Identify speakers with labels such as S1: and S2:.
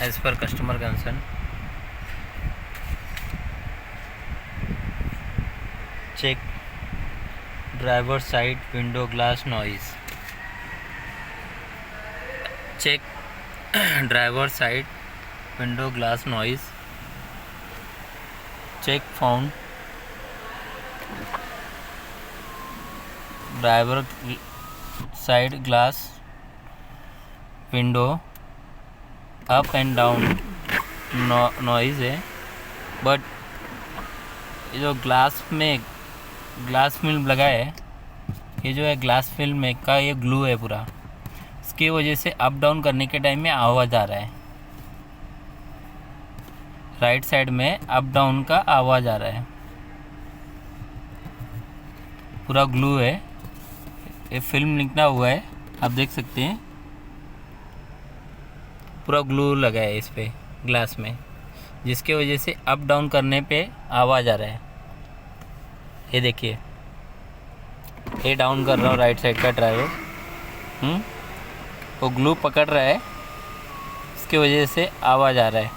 S1: As per customer concern. Check driver side window glass noise. Check driver side window glass noise. Check found driver side glass window up and down noise है, but ये जो glass film लगा है, ये जो है glass film का ये ग्लू है पूरा, इसकी वजह से अप डाउन करने के टाइम में आवाज़ आ रहा है। राइट साइड में अप डाउन का आवाज़ आ रहा है, पूरा ग्लू है, ये फिल्म लिखना हुआ है, आप देख सकते हैं पूरा ग्लू लगा है इस पे ग्लास में, जिसके वजह से अप डाउन करने पे आवाज़ आ रहा है। ये देखिए, ये डाउन कर रहा हूँ राइट साइड का ड्राइवर, वो ग्लू पकड़ रहा है, इसके वजह से आवाज़ आ रहा है।